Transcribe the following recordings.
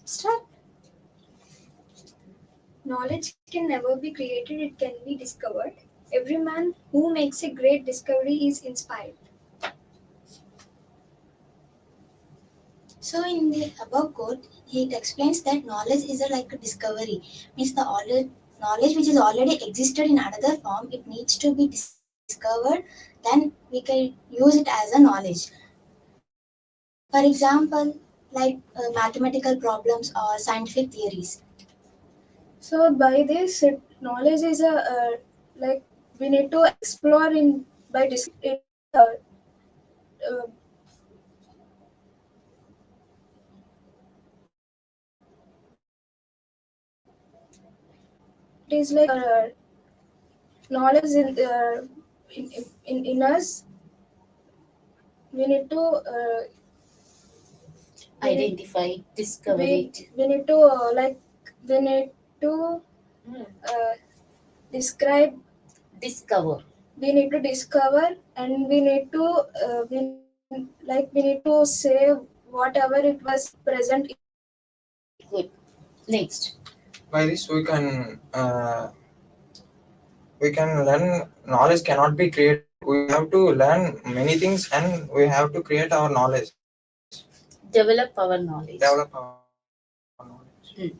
Start. Knowledge can never be created, it can be discovered. Every man who makes a great discovery is inspired. So in the above quote, it explains that knowledge is like a discovery. Means the knowledge which is already existed in another form, it needs to be discovered, then we can use it as a knowledge. For example, like mathematical problems or scientific theories. So by this, knowledge is a like we need to explore in by discovering it. Uh, it is like knowledge in us. We need to identify, discover it. we need to we need to uh, describe. Discover. We need to discover, and we need to we need to say whatever it was present. Good. Next. By this we can learn. Knowledge cannot be created. We have to learn many things and we have to create our knowledge. Develop our knowledge. Develop our knowledge. You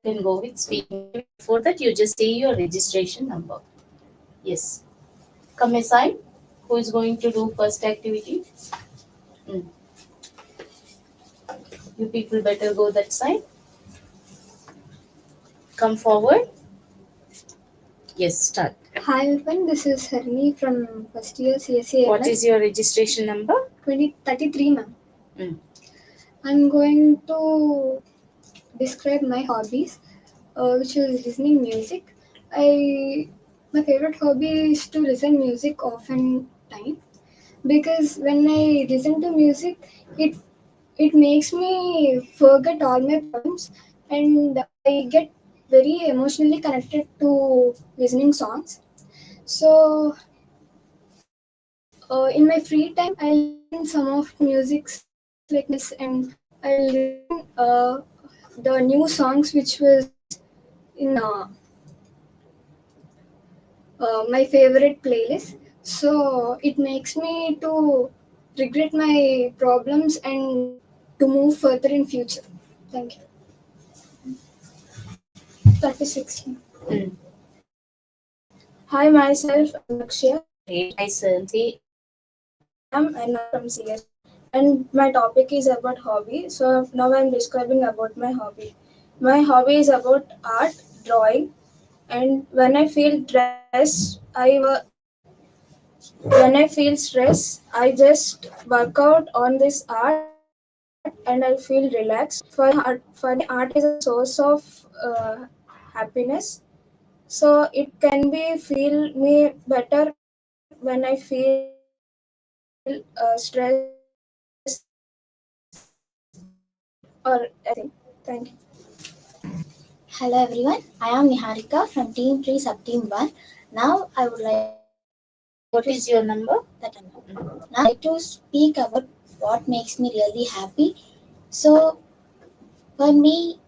can go with speaking. Before that, you just say your registration number. Yes. Come aside. Who is going to do first activity? You people better go that side. Come forward. Yes, start. Hi everyone, this is Harini from first year CSAIML. What is your registration number? 2033, ma'am. I'm going to describe my hobbies, which is listening music. My favorite hobby is to listen music often time, because when I listen to music, it makes me forget all my problems, and I get very emotionally connected to listening songs. So in my free time, I listen some of music like this, and I listen the new songs which was in my favorite playlist. So it makes me to regret my problems and to move further in future. Thank you. That is 16. Hi, myself, I'm Lakshya. Hi, Santi. I'm from CS, and my topic is about hobby. So now I'm describing about my hobby. My hobby is about art, drawing, and when I feel stress, I just work out on this art, and I feel relaxed. For me, art is a source of happiness. So it can be feel me better when I feel stress or anything. Thank you. Hello everyone, I am Niharika from Team 3 Sub Team 1. Now I would like What is your number? Now I would like to speak about what makes me really happy. So for me,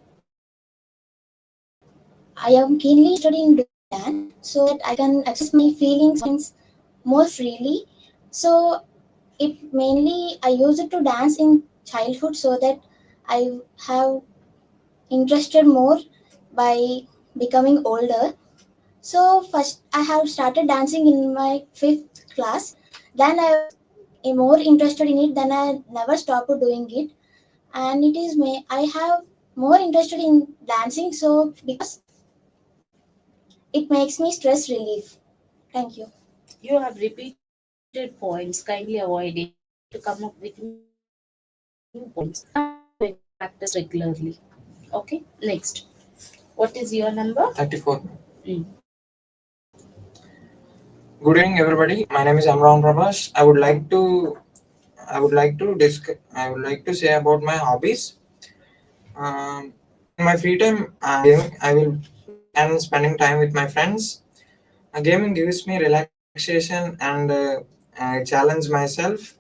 I am keenly interested in doing dance so that I can express my feelings more freely. So it mainly I use it to dance in childhood so that I have interested more by becoming older. So first I have started dancing in my 5th class. Then I was more interested in it. Then I never stopped doing it, and it is I have more interested in dancing. So because it makes me stress relief. Thank you. You have repeated points. Kindly avoid it. You have to come up with new points. Practice regularly. Okay. Next. What is your number? 34. Mm. Good evening, everybody. My name is Amran Prabhas. I would like to say about my hobbies. In my free time, I will and spending time with my friends. Gaming gives me relaxation and I challenge myself.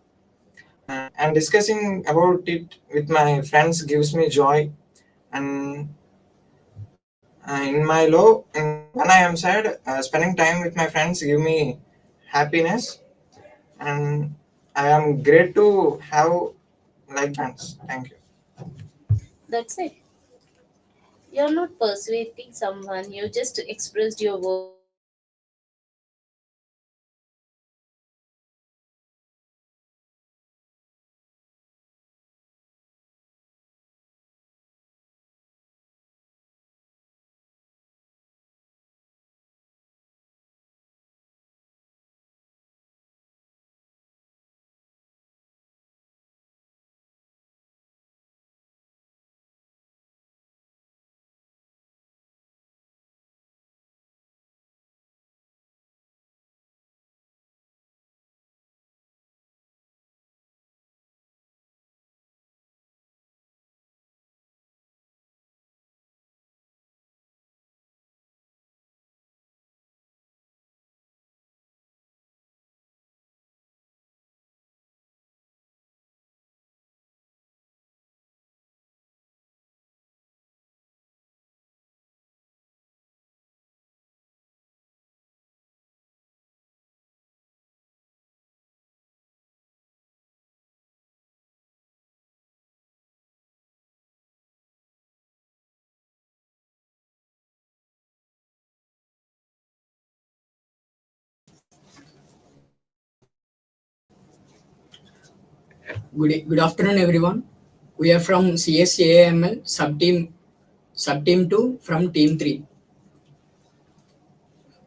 and discussing about it with my friends gives me joy. And in my low, when I am sad, spending time with my friends give me happiness, and I am great to have like friends. Thank you. That's it. You're not persuading someone, you just expressed your words clearly. That's the beauty of communication. Good afternoon, everyone. We are from CSAIML sub team 2 from team 3.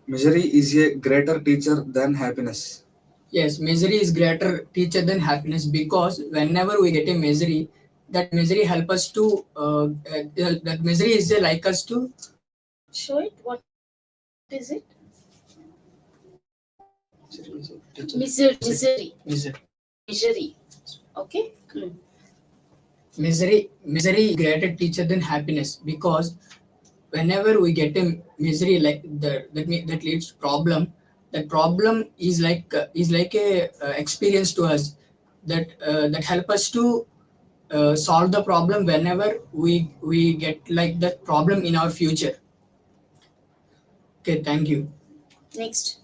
Misery is a greater teacher than happiness. Yes, misery is greater teacher than happiness because whenever we get a misery, that misery help us to that misery is like us to Show it. What is it? Misery. misery. Misery. Okay. Misery is greater teacher than happiness because whenever we get a misery like that leads to problem. That problem is like a experience to us that help us to solve the problem whenever we get like that problem in our future. Okay, thank you. Next,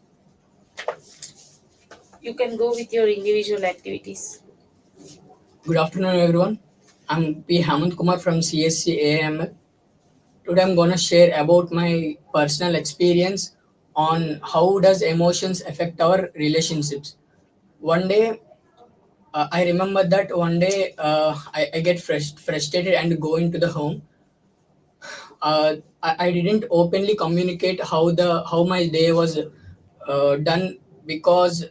you can go with your individual activities. Good afternoon, everyone. I'm P. Hamant Kumar from CSAIML. Today I'm gonna share about my personal experience on how does emotions affect our relationships. One day, I remember that one day I get frustrated and go into the home. I didn't openly communicate how my day was done because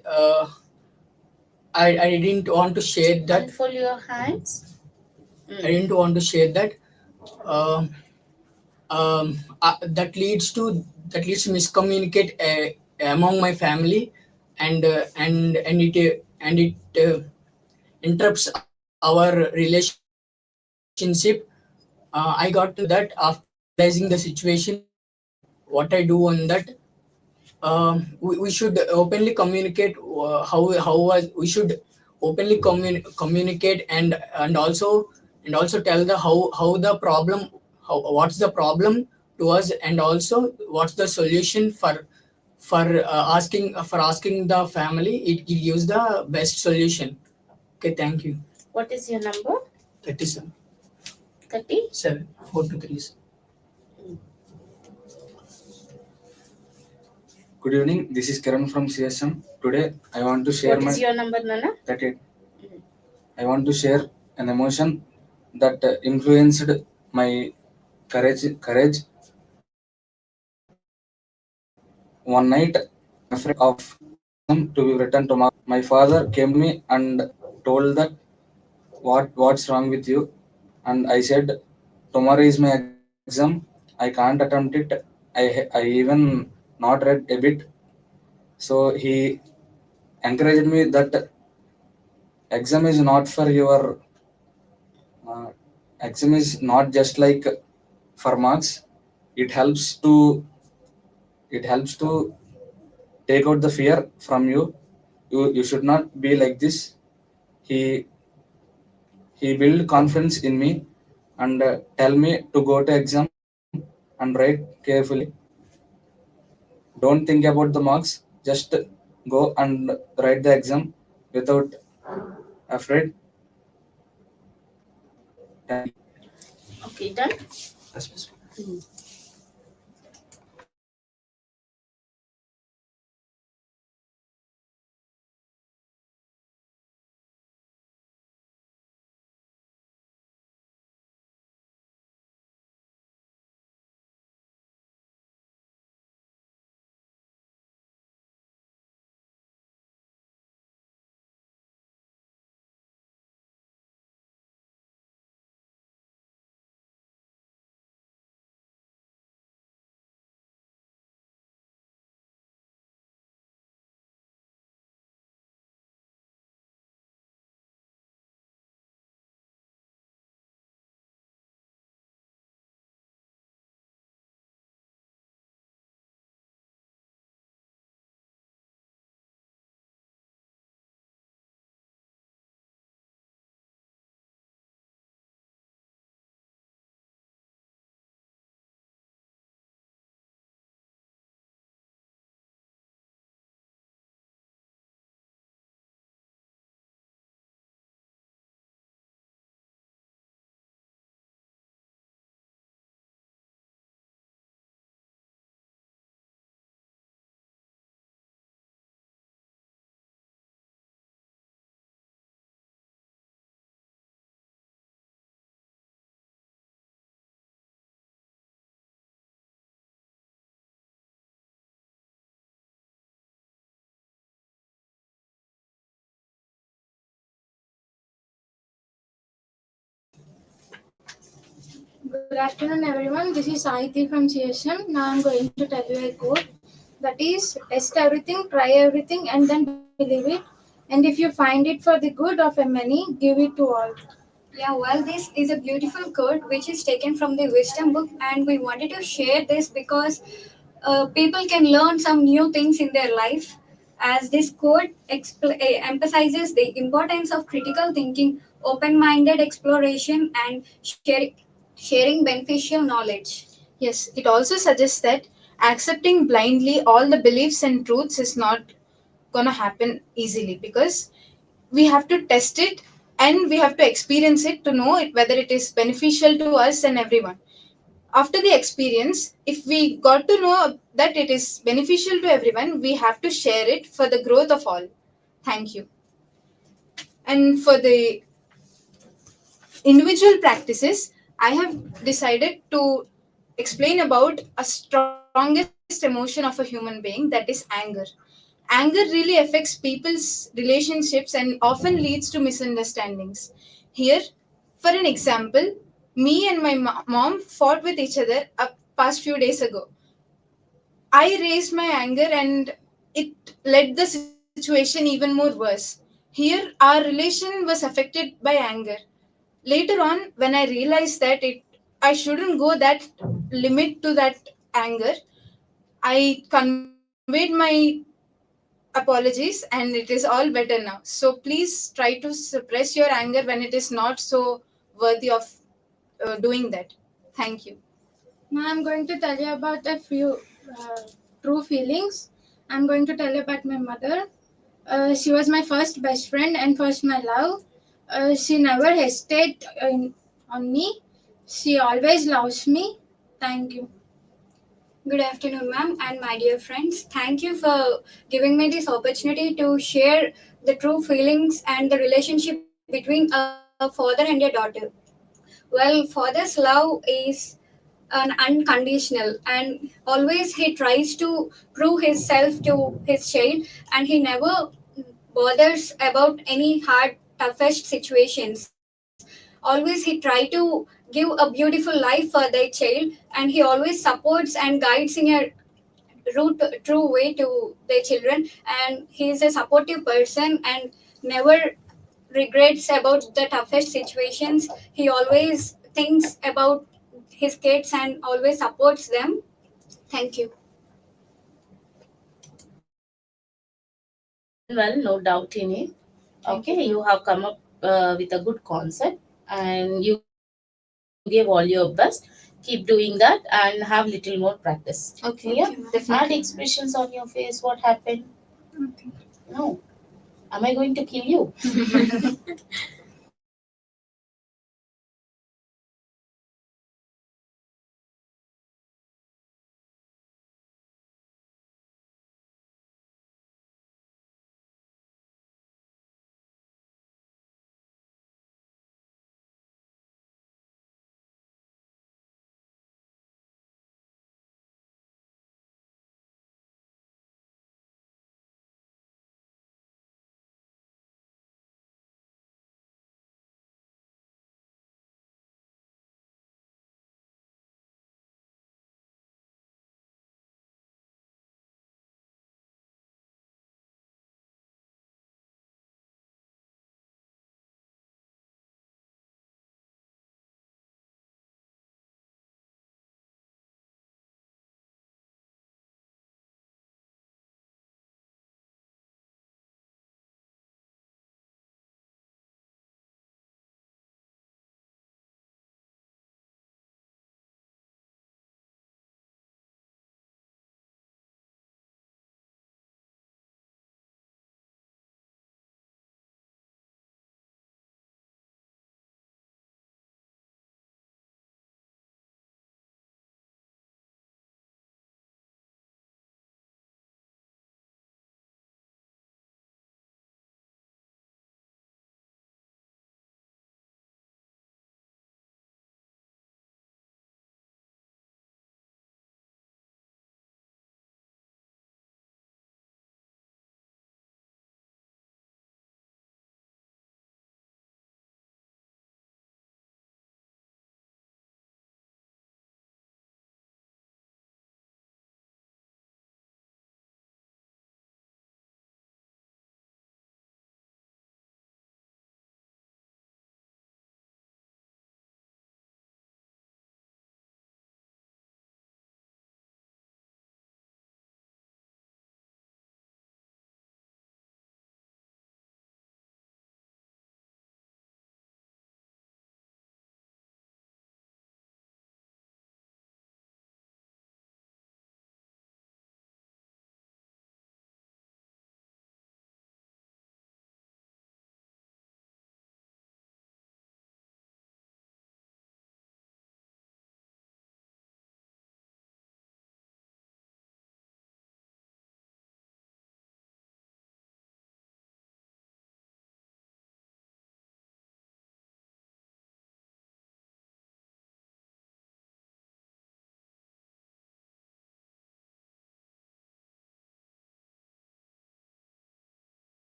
I didn't want to share that. Unfold your hands. I didn't want to share that. Um that leads to miscommunicate among my family, and it interrupts our relationship. I got to know that after realizing the situation. What I do on that, we should openly communicate how was we should openly communicate and also tell the how the problem, what's the problem to us, and also what's the solution for asking the family. It gives the best solution. Okay, thank you. What is your number? 37 30? 7 4 to 3. Good evening. This is Kiran from CSM. Today, I want to share What is your number, Nana? 38. I want to share an emotion that influenced my courage. One night, afraid of exam to be written tomorrow, my father came to me and told that what's wrong with you, and I said tomorrow is my exam. I can't attempt it. I even not read a bit. So he encouraged me that exam is not for your uh, exam is not just like for marks. It helps to take out the fear from you. You should not be like this. He He built confidence in me and tell me to go to exam and write carefully. Don't think about the marks. Just go and write the exam without afraid. Thank you. Okay, done. Yes, miss. Good afternoon, everyone. This is Sahiti from CSM. Now I'm going to tell you a quote that is test everything, try everything, and then believe it. And if you find it for the good of a many, give it to all. Yeah, well, this is a beautiful quote which is taken from the wisdom book, and we wanted to share this because people can learn some new things in their life. As this quote emphasizes the importance of critical thinking, open minded exploration, and sharing beneficial knowledge. Yes, it also suggests that accepting blindly all the beliefs and truths is not going to happen easily because we have to test it and we have to experience it to know it, whether it is beneficial to us and everyone. After the experience, if we got to know that it is beneficial to everyone, we have to share it for the growth of all. Thank you. And for the individual practices, I have decided to explain about a strongest emotion of a human being, that is anger. Anger really affects people's relationships and often leads to misunderstandings. Here, for an example, me and my mom fought with each other past few days ago. I raised my anger and it led the situation even more worse. Here, our relation was affected by anger. Later on, when I realized that I shouldn't go that limit to that anger, I conveyed my apologies and it is all better now. So please try to suppress your anger when it is not so worthy of doing that. Thank you. Now I'm going to tell you about a few true feelings. I'm going to tell you about my mother. She was my first best friend and first my love. She never hesitated on me. She always loves me. Thank you. Good afternoon, ma'am, and my dear friends. Thank you for giving me this opportunity to share the true feelings and the relationship between a father and a daughter. Well, father's love is an unconditional, and always he tries to prove himself to his child, and he never bothers about any hard toughest situations. Always he try to give a beautiful life for their child, and he always supports and guides in a true way to their children, and he is a supportive person and never regrets about the toughest situations. He always thinks about his kids and always supports them. Thank you. Done well, no doubt in it. Thank Okay, you. you have come up with a good concept. and you gave all your best. Keep doing that and have little more practice. Okay, Yeah. Add definitely. expressions on your face. What happened? No. Am I going to kill you?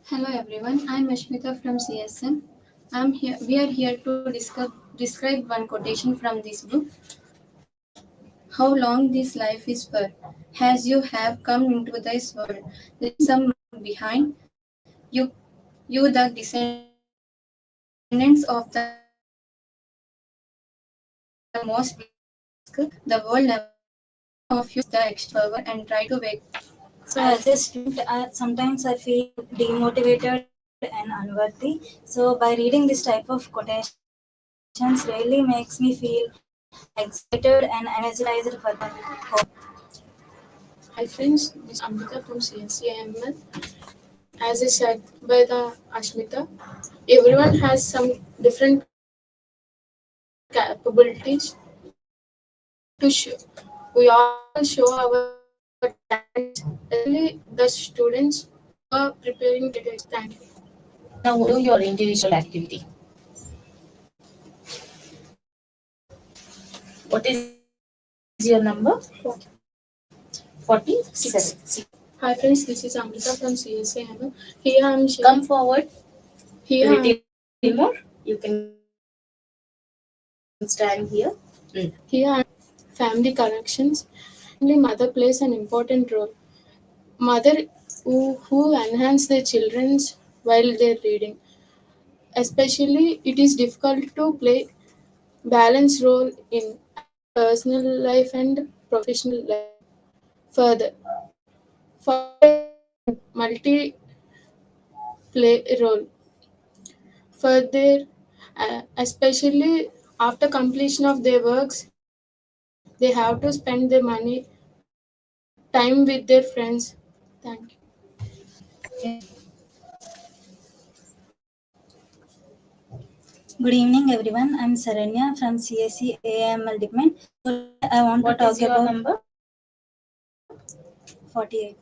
Hello everyone, I'm Ashmita from CSM. I'm here. We are here to describe one quotation from this book. How long this life is for? As you have come into this world, leave some mark behind. You the descendants of the most beloved monarch. The world never will ask. The world never will ask. Which one of you use the extra power and try to wake? So as a student, sometimes I feel demotivated and unworthy. So by reading this type of quotations really makes me feel excited and energized for the whole. Hi friends, this is Amrita from CSAIML. As I said by the Ashmita, everyone has some different kind of capabilities to show. We all show our talents, especially the students who are preparing to take. Thank you. Now do your individual activity. What is your number? 47. Hi friends, this is Amrita from CSAIML. Here I am Come sharing. forward. Here I am. Little more. You can stand here. Here I am. Family connections. Family mother plays an important role. Mother who enhance their children's while they're reading. Especially, it is difficult to play balance role in personal life and professional life. Further, father plays a multi play role. Further, especially after completion of their works, they have to spend their money time with their friends. Thank you. Good evening, everyone. I'm Saranya from CSC AML Department. So today I want to What is talk your about number? 48.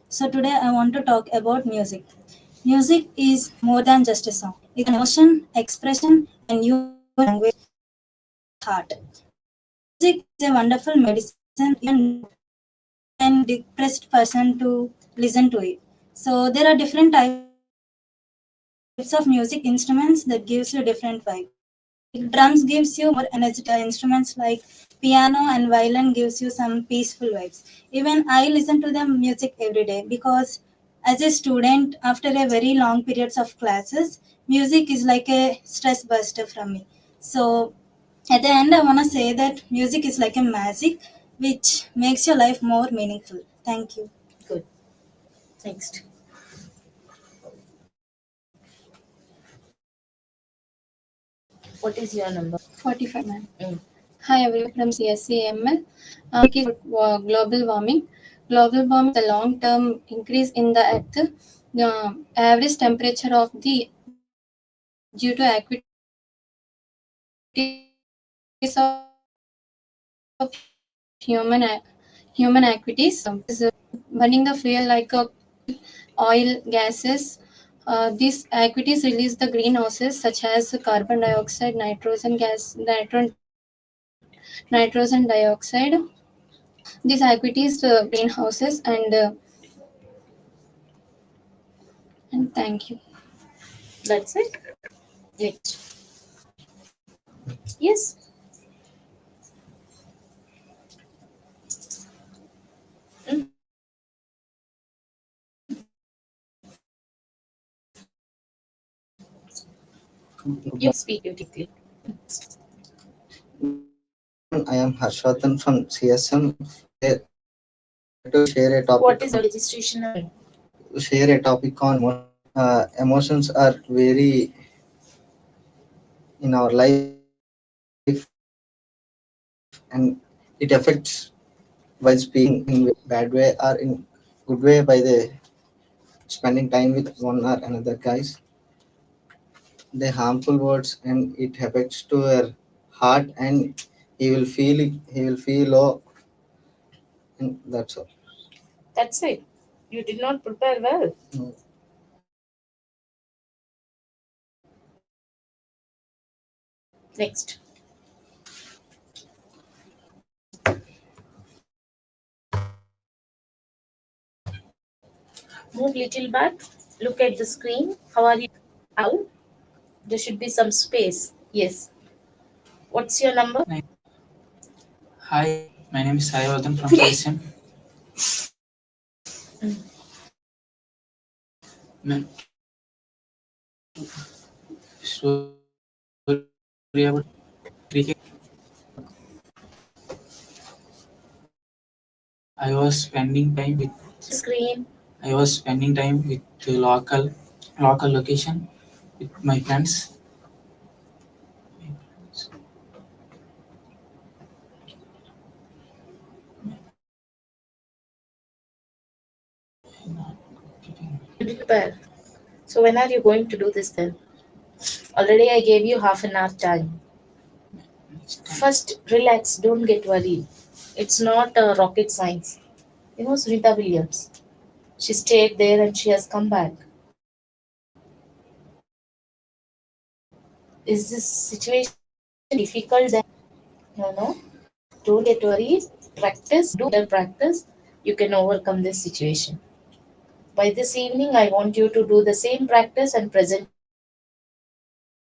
So today I want to talk about music. Music is more than just a song. It's an emotion, expression, and universal language heart. Music is a wonderful medicine, even and depressed person to listen to it. So there are different types of music instruments that gives you different vibe. Like drums gives you more energetic instruments like piano and violin gives you some peaceful vibes. Even I listen to the music every day because as a student after a very long periods of classes, music is like a stress buster from me. So at the end I want to say that music is like a magic which makes your life more meaningful. Thank you. Good. Next. What is your number? 45, ma'am. Mm. Hi, everyone from CSAIML. Speaking about global warming. Global warming is a long-term increase in the Earth. Average temperature of the due to activities of human activities is burning the fuel like oil, gases. These activities release the greenhouses such as carbon dioxide, nitrogen dioxide. These activities greenhouses and thank you. That's it. Next. Yes. Mm. You speak beautifully. I am Harshvardhan from CSM. Here to share a topic. What is your registration number? Share a topic on emotions. Emotions are very in our life, and it affects while speaking in bad way or in good way by the spending time with one or another guys. The harmful words and it affects to your heart and he will feel low and that's all. That's it. You did not prepare well. No. Next. Move little back. Look at the screen. How are you? Out. There should be some space. Yes. What's your number? Hi, my name is Sayavardhan from CSM. Man, story about cricket. I was spending time with Screen. I was spending time with the local location with my friends. You did prepare. So when are you going to do this then? Already I gave you half an hour time. First, relax, don't get worried. It's not rocket science. You know Sunita Williams. She stayed there and she has come back. Is this situation difficult then? No. Don't get worried. Practice, do better practice. You can overcome this situation. By this evening, I want you to do the same practice and present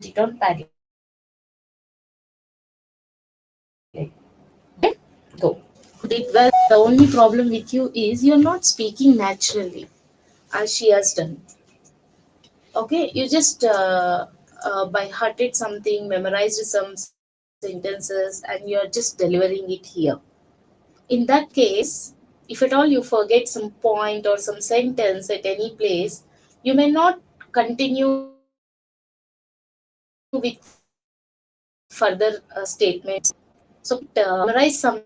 it on Padlet. Okay? Go. You did well. The only problem with you is you're not speaking naturally as she has done. Okay, you just by hearted something, memorized some sentences, and you're just delivering it here. In that case, if at all you forget some point or some sentence at any place, you may not continue with further statements. So memorize something,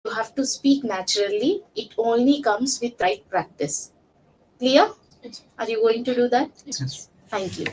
you have to speak naturally. It only comes with right practice. Clear? Are you going to do that? Yes. Thank you.